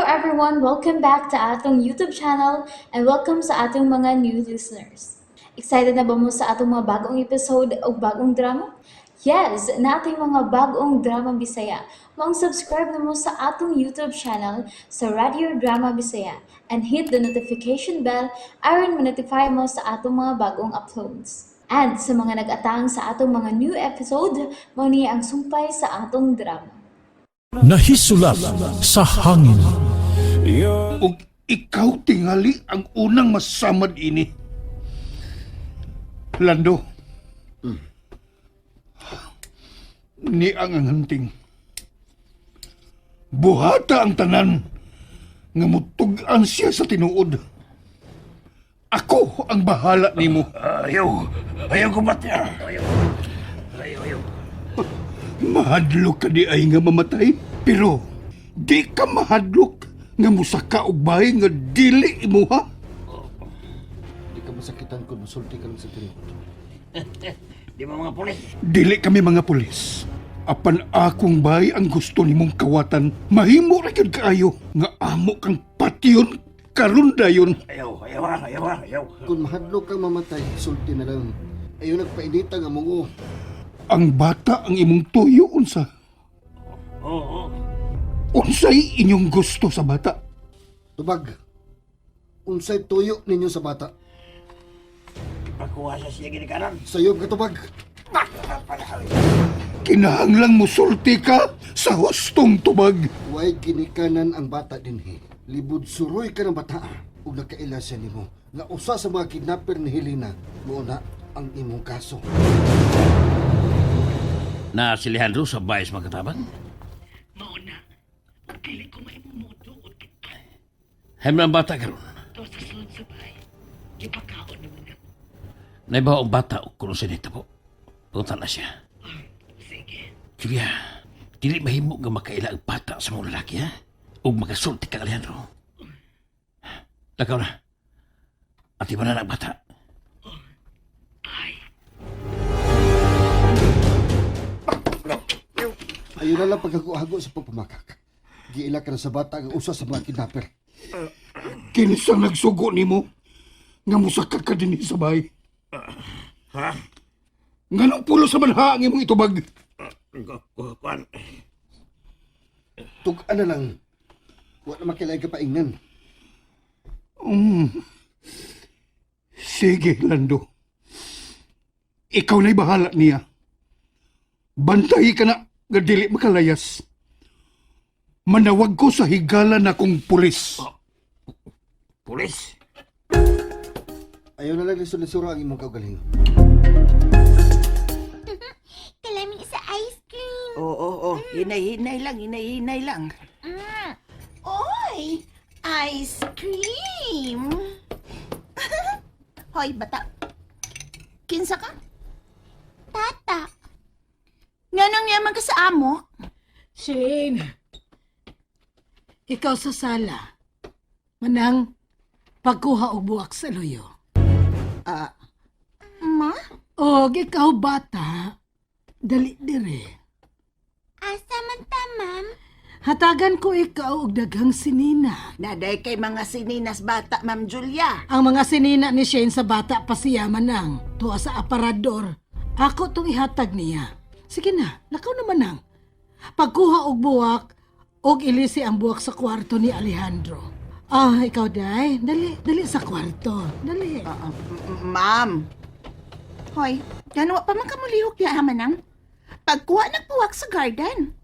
everyone, welcome back to atong YouTube channel and welcome sa atong mga new listeners. Excited na ba mo sa atong mga bagong episode o bagong drama? Yes, na ating mga bagong drama Bisaya. Mag-subscribe na mo sa atong YouTube channel sa Radio Drama Bisaya and hit the notification bell aron ma-notify mo sa atong mga bagong uploads. And sa mga nag-atang sa atong mga new episode, mo niya ang sumpay sa atong drama. Nahisulat sa hangin. ug ikaw tingali ang unang masamad ini. Lando. Ni ang hanting. Buhata ang tanan nga mutugan siya sa tinuod. Ako ang bahala nimo. Ayaw ko matya. Ayaw. Mahadlok ka di ay nga mamatay, pero di ka mahadlok nga musaka og bahay nga dili imuha. Di ka masakitan kung masulti ka lang sa tinuod. Di ba mga pulis? Dili kami mga pulis. Apan akong bahay ang gusto nimong kawatan. Mahimo ra gyud kaayo nga amo kang patyon karon dayon. Ayaw. Kung mahadlok kang mamatay, sulti na lang. Ayaw nagpainita nga mungo. Ang bata ang imong tuyo unsa. Oo. Unsay inyong gusto sa bata? Tubag, unsay tuyo ninyo sa bata? Pagkuha siya ginikanan. Sayob ka tubag. Kinahanglang musulti ka sa hustong tubag. Way ginikanan ang bata dinhi. Libod suroy ka ng bata. Ug nakaila siya nimo. Nga usa sa mga kidnapper ni Helena, muna ang imong kaso. Na si Alejandro sa bayas magkatabang? Mauna, ang dili ko maimumuto o tikpan. Hem ang bata karon. To sa sunod sa bahay, yung pagkaon naman na. Naibaw ang bata o kung sinita po. Punta na siya. Sige. Sige, dili mahimo nga makaila ang bata sa mga lalaki, ha? O magasulti ka, Alejandro. Lakaw na. At iba na ang bata. Ay, Ayaw na lang pagkakuhago sa pagpamakak. Giila ka na sa bata ang usa sa mga kidnapper. Kinsa nagsugo nimo nga musaka ka dinhi sa bahay? Ha? Nganong pulo sa manha ang imong itubag? Kuhan. Tug-an na lang. Wala makilay ka paingnan. Sige, Lando. Ikaw na'y bahala niya. Bantahi ka na nga dili makalayas. Manawag ko sa higala na kong pulis. Pulis? Ayaw na lang lisod-lisura ang imong kaugaling. Kalaming sa ice cream. oo. Hinay-hinay lang. Oy! Ice cream! Hoy, bata. Kinsa ka? Tata. Nga nang yaman ka sa amo? Shane, ikaw sa sala. Manang, pagkuha og buwak sa luyo. Ma? Og ikaw bata, dali dire. Asa man ta, ma'am? Hatagan ko ikaw og daghang sinina. Naday kay mga sininas bata, Ma'am Julia. Ang mga sinina ni Shane sa bata pasiya manang, tuwa sa aparador. Ako tong ihatag niya. Sige na, lakaw naman nang. Pagkuha og buwak, og ilisi ang buwak sa kwarto ni Alejandro. Ikaw day, dali sa kwarto. Dali. Ma'am. Hoy, ganwa pa man kamulihok ya manang. Pagkuha nagpuwak sa garden.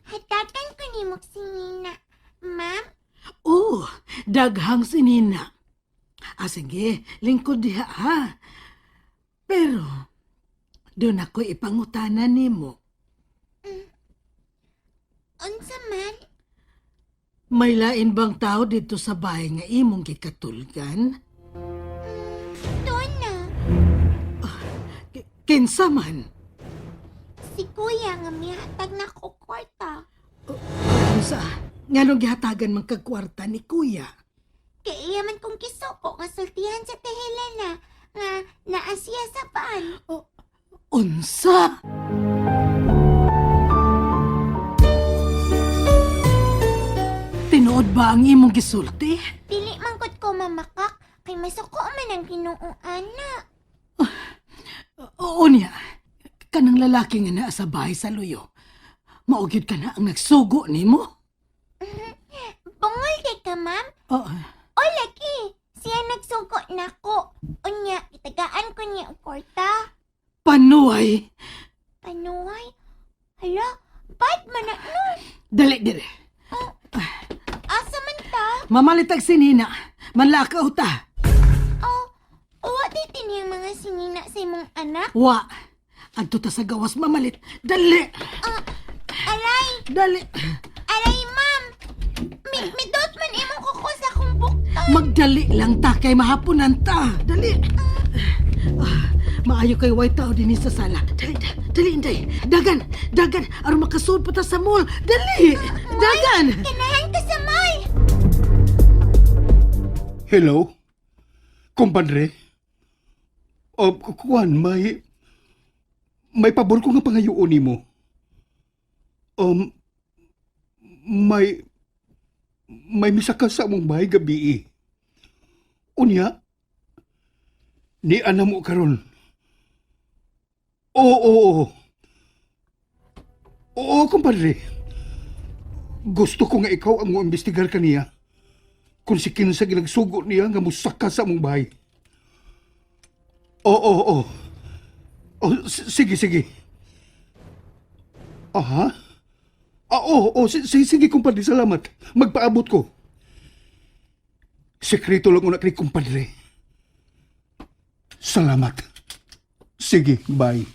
Hatatan ko ni Moxinina, ma'am. Daghang sinina. Sige, lingkod diha ha. Pero, doon ako ipangutanan nimo. Unsa man? May lain bang tao dito sa bahay nga imong gikatulgan? Doon na. Kinsa man? Si kuya nga mihatag na ko kwarta. Unsa? Nganong gihatagan man kag kwarta ni kuya? Kaya man kong kisuko nga sultihan sa Helena nga naasiya sa paan. Unsa? ba ang imong gisulti? Dili mangkot ko mamakak, kay masuko man ang Ginoo ana. Oo niya. Kanang lalaki nga naa sa bahay sa luyo. Maugyod ka na ang nagsugo nimo. Bungol kay ka, ma'am. Oo. O, laki. Siya nagsugo na ko. Unya, itagaan ko niya ang kwarta. Panuay. Panuway? Hala, bad man na nun. Dali dire. Asa man ta? Mamalitag sinina. Manlakaw ta. Oh, uwa dito niyang mga sinina sa imong anak. Wa. Adto ta sa gawas mamalit. Dali. Aray, Dali. aray, ma'am. Midot man imong kuko sa kong buktan. Magdali lang ta kay mahapunan ta. Dali. Maayo kay white tao din sa sala. Dali, inday. Dagan. Aron makasud pa ta sa mall. Dali. Dagan. Kanahan ka sa may. Hello? Kumpadre? O, kuwan, may pabor ko nga pangayuon nimo. May misa ka sa among bahay gabi. Unya, ni ana mo karon. Oo, kumpadre. Gusto ko nga ikaw ang mo imbestigar kaniya. Kung si kinsa ginagsugo niya nga musaka sa among bahay. Oo. Sige. Aha? Oo, sige kumpadre, salamat. Magpaabot ko. Sekreto lang una kay kumpadre. Salamat. Sige, bye.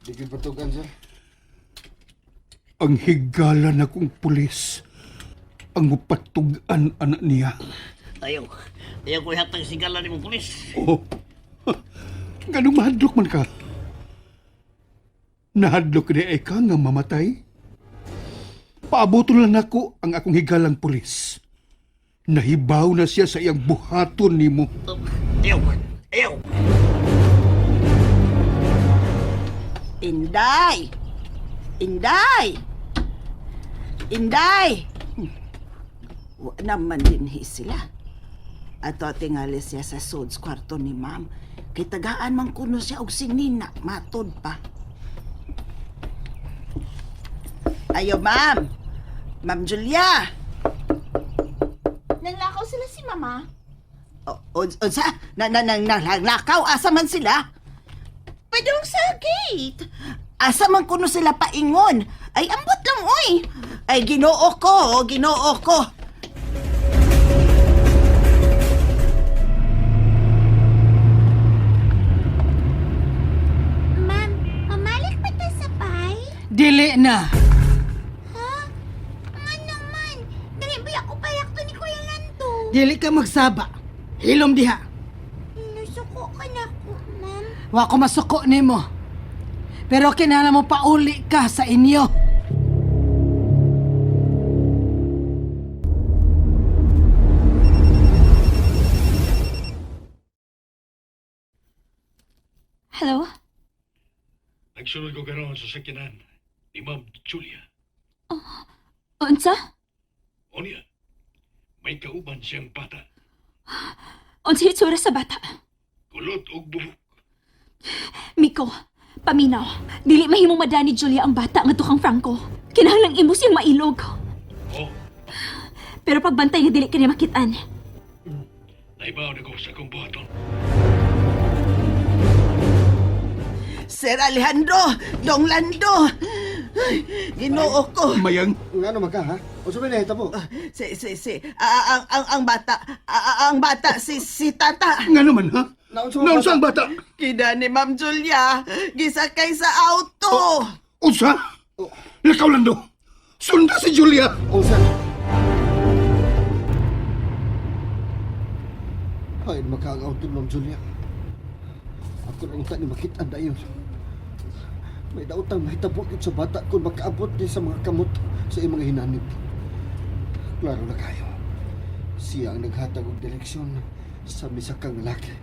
Di kayo patugan, sir. Ang higala na kong pulis ang mupatugan anak niya. Ayaw ko ihatag sigala ni mong pulis. Oh, ganong mahadlok man ka. Nahadlok ni ka nga mamatay? Paabuton lang ako ang akong higalang pulis. Nahibaw na siya sa iyang buhaton nimo. Ayaw. Inday! Wa naman din sila. Ato tingali siya sa suds kwarto ni ma'am. Kay tagaan man kuno siya og sinina, matod pa. Ayo, ma'am. Ma'am Julia. Nanglakaw sila si mama. Unsa? Nakaw, asa man sila? Padung sa gate. Asa man kuno sila paingon? Ay, ambot lang, oy. Ay, ginoo ko. Ma'am, mamalik pa ta sa bay? Dili na. Ha? Nga naman. Dali ba ako palakto ni Kuya Lanto? Dili ka magsaba. Hilom diha. Nasuko ka na ko, ma'am. Wa ko masuko nimo. Pero kinahanglan mo pauli ka sa inyo. Hello? Nagsunod ko karon sa sakinan ni Ma'am Julia. Unsa? O niya, may kauban siyang bata. Unsa itsura sa bata? Kulot og buhok. Miko, paminaw. Dili mahimong madani Julia ang bata nga tukang Franco. Kinahanglang imo siyang mailog. Oh, Pero pagbantay nga dili kaniya makitaan. naibaw na ko sa kong buhaton. Sir Alejandro, Dong Lando. Ay, ginoo ko. Mayang, Nga naman ka, ha? O sabi na, hitabo. Ang bata, si Tata. nga naman ha? Naunsa Naunsa ang bata? Kida ni Ma'am Julia, gisakay sa auto. Unsa? Lakaw lang do. Sunda si Julia. O, sir. Ay, makaagaw to, Ma'am Julia. Ako na unta ni makita dayon. May dautang mahitabo sa bata kung makaabot din sa mga kamot sa imong hinanib. Klaro na kayo. Siya ang naghatag og direksyon sa misakang lalaki.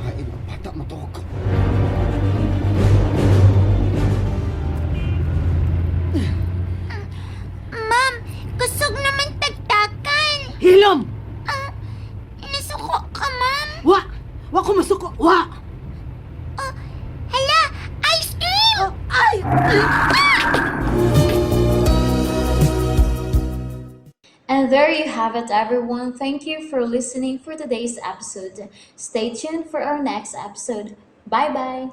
Hain ang bata matuog. Hilom! Nasuko ka, ma'am. Wa! Wa ko masuko! Wa! Hala, ice cream! Ay! And there you have it, everyone. Thank you for listening for today's episode. Stay tuned for our next episode. Bye bye.